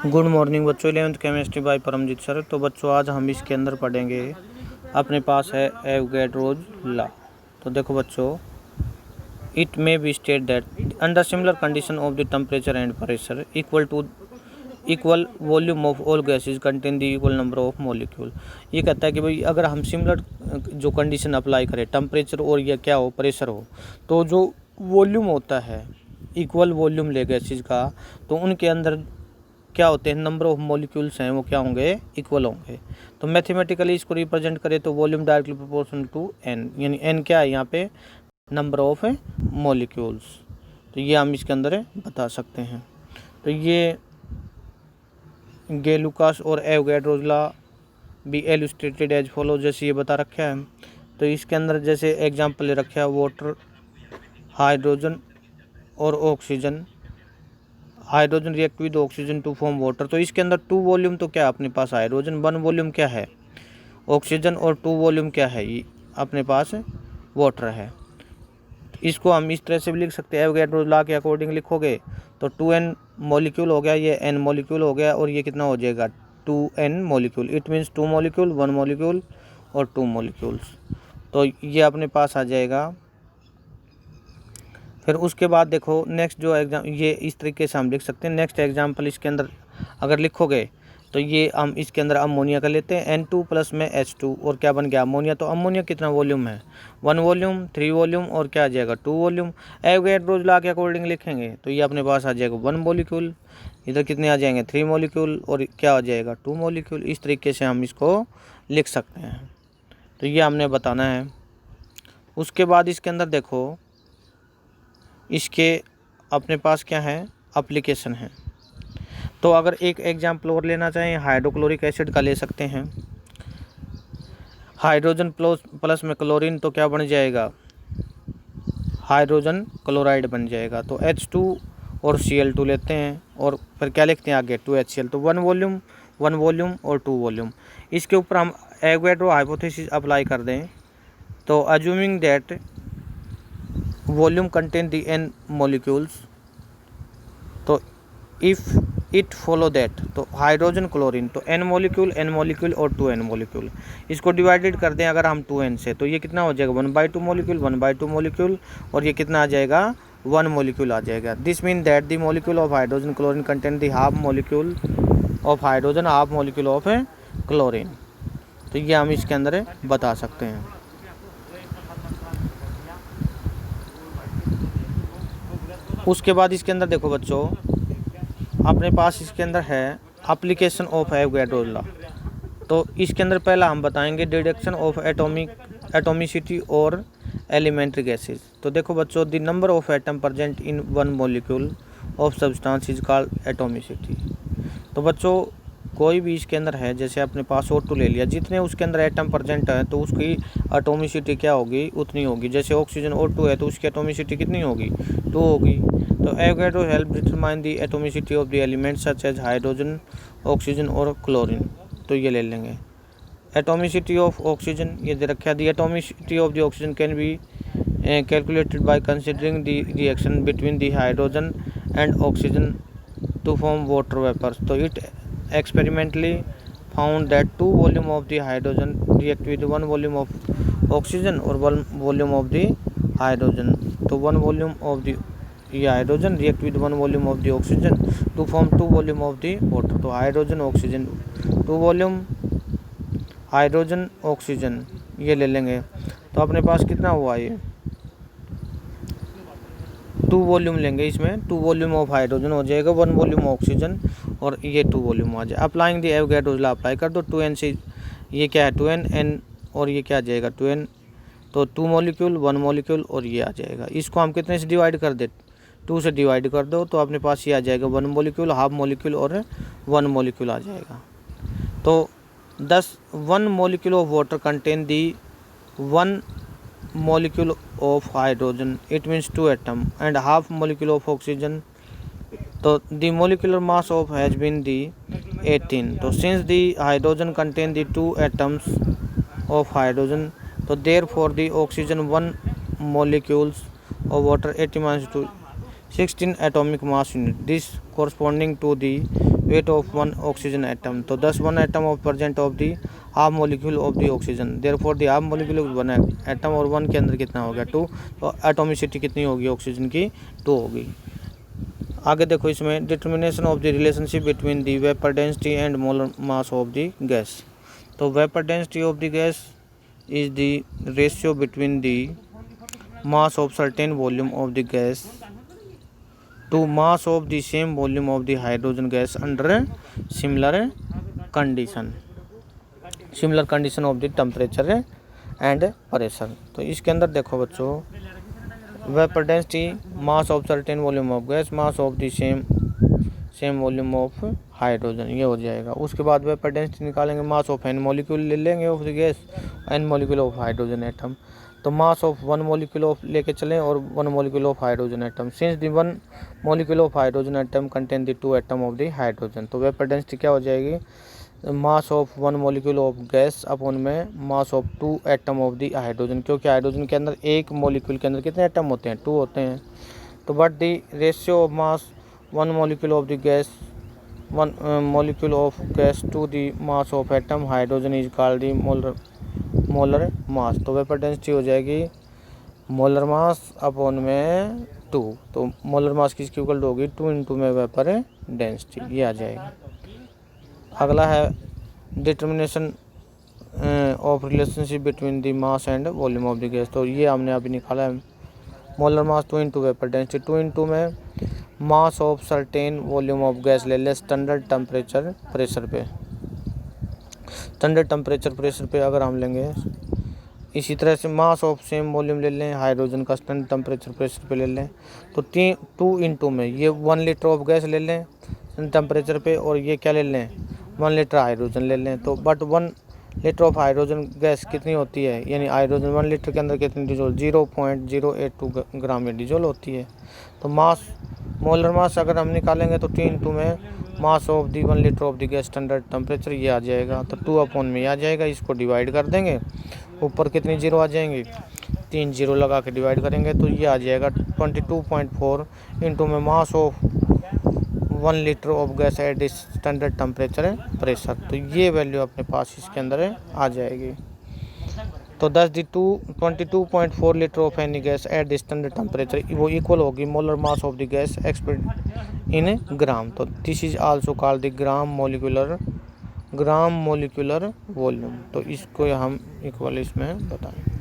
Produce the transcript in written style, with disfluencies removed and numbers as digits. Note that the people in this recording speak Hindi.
गुड मॉर्निंग बच्चों, 11th chemistry bye Paramjit sir. तो बच्चों आज हम इसके अंदर पढ़ेंगे, अपने पास है एवोगैड्रोज लॉ। तो देखो बच्चों, it may be state that under similar condition of the temperature and pressure equal volume of all gases contain the equal number of molecule. ये कहता है कि भाई अगर हम सिमिलर जो कंडीशन अप्लाई करें, टेम्परेचर और या क्या हो, प्रेशर हो, तो जो वॉल्यूम होता है, इक्वल वॉल्यूम ले गैसेज का, तो उनके अंदर क्या होते हैं, नंबर ऑफ मॉलिक्यूल्स हैं वो क्या होंगे, इक्वल होंगे। तो मैथमेटिकली इसको रिप्रेजेंट करें तो volume directly proportional to n, यानी एन क्या है यहाँ पे, नंबर ऑफ मॉलिक्यूल्स। तो ये हम इसके अंदर बता सकते हैं। तो ये गै-लुकास और Avogadro's law be illustrated as follow, जैसे ये बता रखा है। तो इसके अंदर जैसे एग्जाम्पल ले रखा है, वाटर, हाइड्रोजन और oxygen. Hydrogen react with oxygen to form water. तो इसके अंदर 2 वॉल्यूम तो क्या है अपने पास हाइड्रोजन, 1 वॉल्यूम क्या है ऑक्सीजन, और 2 वॉल्यूम क्या है, ये अपने पास वाटर है। इसको हम इस तरह से भी लिख सकते हैं, एवोगैड्रोज लॉ के अकॉर्डिंग लिखोगे तो 2n मॉलिक्यूल हो गया, ये n मॉलिक्यूल हो गया, और ये कितना हो जाएगा 2n molecule. It means 2 molecule, 1 molecule और 2 मॉलिक्यूल्स। तो ये अपने पास आ जाएगा। फिर उसके बाद देखो नेक्स्ट जो एग्जाम, ये इस तरीके से हम लिख सकते हैं। नेक्स्ट एग्जाम्पल इसके अंदर अगर लिखोगे तो ये हम इसके अंदर अमोनिया का लेते हैं, N2 प्लस में H2, और क्या बन गया अमोनिया। तो अमोनिया कितना वॉल्यूम है, 1 वॉल्यूम, 3 वॉल्यूम और क्या आ जाएगा 2 वॉल्यूम। एवोगैड्रोज लॉ के अकॉर्डिंग लिखेंगे तो ये अपने पास आ जाएगा 1 मॉलिक्यूल, इधर कितने आ जाएंगे 3 मॉलिक्यूल, और क्या आ जाएगा 2 मॉलिक्यूल। इस तरीके से हम इसको लिख सकते हैं। तो ये हमने बताना है। उसके बाद इसके अंदर देखो, इसके अपने पास क्या है, एप्लीकेशन है। तो अगर एक एग्जाम्पल और लेना चाहें, हाइड्रोक्लोरिक एसिड का ले सकते हैं। हाइड्रोजन प्लस में क्लोरीन, तो क्या बन जाएगा, हाइड्रोजन क्लोराइड बन जाएगा। तो H2 और Cl2 लेते हैं, और फिर क्या लिखते हैं आगे 2HCl। तो 1 वॉल्यूम और 2 वॉल्यूम। इसके ऊपर हम एवोगैड्रो हाइपोथेसिस अप्लाई कर दें तो assuming that volume contain the n molecules, तो इफ़ इट फॉलो दैट, तो हाइड्रोजन क्लोरीन, तो n मॉलिक्यूल और 2n मॉलिक्यूल। इसको डिवाइडेड कर दें अगर हम 2n से, तो ये कितना हो जाएगा 1/2 मॉलिक्यूल, और ये कितना आ जाएगा 1 मॉलिक्यूल आ जाएगा। This mean that the molecule of hydrogen chlorine contain the half molecule of hydrogen, half molecule of chlorine. तो ये हम इसके अंदर बता सकते हैं। उसके बाद इसके अंदर देखो बच्चों, अपने पास इसके अंदर है एप्लीकेशन ऑफ एवोगैड्रोज लॉ। तो इसके अंदर पहला हम बताएंगे डिडक्शन ऑफ एटोमिसिटी और एलिमेंट्री गैसेज। तो देखो बच्चों, the number of atom present in 1 molecule of substance is called atomicity. तो बच्चों कोई भी इसके अंदर है, जैसे अपने पास O2 ले लिया, जितने उसके अंदर एटम प्रेजेंट है तो उसकी एटोमिसिटी क्या होगी, उतनी होगी। जैसे ऑक्सीजन O2 है तो उसकी एटोमिसिटी कितनी होगी, 2 होगी। तो Avogadro help determine the atomicity of the element such as hydrogen, oxygen और क्लोरीन। तो ये ले लेंगे एटोमिसिटी ऑफ ऑक्सीजन, ये दे रखा है। The atomicity of the oxygen can be calculated by considering the reaction between the hydrogen and oxygen to form water vapours. तो it experimentally found that 2 volume of the hydrogen react with 1 volume of oxygen or 1 volume of the hydrogen. तो 1 volume of the hydrogen react with 1 volume of the oxygen to form 2 volume of the water. तो hydrogen oxygen 2 volume, hydrogen oxygen ये ले लेंगे। तो अपने पास कितना हुआ, ये 2 वॉल्यूम लेंगे, इसमें 2 वॉल्यूम ऑफ हाइड्रोजन हो जाएगा, 1 वॉल्यूम ऑक्सीजन, और ये 2 वॉल्यूम आ जाए। Applying the Avogadro's law apply कर दो, 2n से ये क्या है 2n, n और ये क्या आ जाएगा 2n, तो 2 मॉलिक्यूल, 1 मॉलिक्यूल और ये आ जाएगा। इसको हम कितने से डिवाइड कर दे, 2 से डिवाइड कर दो, तो अपने पास ये आ जाएगा 1 मॉलिक्यूल, हाफ मॉलिक्यूल और 1 मॉलिक्यूल आ जाएगा। तो 1 molecule of water contain the 1 molecule of hydrogen, it means 2 atom, and half molecule of oxygen. So the molecular mass of has been the 18. So since the hydrogen contain the 2 atoms of hydrogen, so therefore the oxygen 1 molecules of water 80 minus 2 16 atomic mass unit. This corresponding to the weight of one oxygen atom. तो 10 1 atom of present of the half molecule of the oxygen. Therefore the half molecule of one atom और 1 के अंदर कितना हो गया 2, तो एटोमिसिटी कितनी होगी ऑक्सीजन की 2 होगी। आगे देखो इसमें determination of the relationship between the vapour density and molar mass of the gas. तो vapour density of the gas is the ratio between the mass of certain volume of the gas to mass of the same volume of the hydrogen gas under similar condition of the temperature and pressure। तो इसके अंदर देखो बच्चों vapour density mass of certain volume of gas mass of the same volume of hydrogen, ये हो जाएगा। उसके बाद वेपर डेंसिटी निकालेंगे मास ऑफ एन मॉलिक्यूल ले लेंगे of the gas n molecule of hydrogen atom. तो मास ऑफ 1 मॉलिक्यूल ऑफ लेके चलें और 1 molecule of hydrogen atom. Since the 1 molecule of hydrogen atom contain the 2 atom of the hydrogen. तो वेपर डेंसिटी क्या हो जाएगी mass of 1 molecule of gas upon में mass of 2 atom of the hydrogen, क्योंकि हाइड्रोजन के अंदर एक मॉलिक्यूल के अंदर कितने एटम होते हैं 2 होते हैं। तो but the ratio of mass 1 molecule of the gas 1 molecule of gas to the mass of atom hydrogen is called the molar mass. तो वेपर डेंसिटी हो जाएगी मोलर मास अपॉन में 2। तो मोलर मास किसकी इक्वल होगी 2 इंटू में वेपर डेंसिटी, ये आ जाएगा। अगला है determination of relationship between the mass and volume of the gas. तो ये हमने अभी निकाला है molar mass 2 into vapour density. 2 into में mass of certain volume of gas ले ले स्टैंडर्ड टेम्परेचर प्रेशर पे। स्टैंडर्ड टेम्परेचर प्रेशर पे अगर हम लेंगे, इसी तरह से मास ऑफ सेम वॉल्यूम ले लें हाइड्रोजन का स्टैंडर्ड टेम्परेचर प्रेशर पे ले लें। तो 2 इंटू में ये 1 लीटर ऑफ गैस ले लें टेम्परेचर पे और ये क्या ले लें 1 लीटर हाइड्रोजन ले लें। तो but 1 litre of hydrogen gas कितनी होती है, यानी हाइड्रोजन 1 लीटर के अंदर कितनी डिजोल 0.082 ग्राम या डिजोल होती है। तो मास मोलर मास अगर हम निकालेंगे तो 3 इंटू में mass of the 1 litre of the gas standard temperature ये आ जाएगा। तो 2 अपॉन में आ जाएगा, इसको डिवाइड कर देंगे, ऊपर कितनी जीरो आ जाएंगे 3 जीरो लगा के डिवाइड करेंगे तो ये आ जाएगा 22.4 इंटू में mass of 1 litre of gas at standard temperature pressure. तो ये वैल्यू अपने पास इसके अंदर आ जाएगी। तो 22.4 litre of any gas at the standard temperature वो इक्वल होगी molar mass of the gas expressed in gram. तो this is also called the gram molecular volume. तो इसको हम इक्वल इसमें बताएं।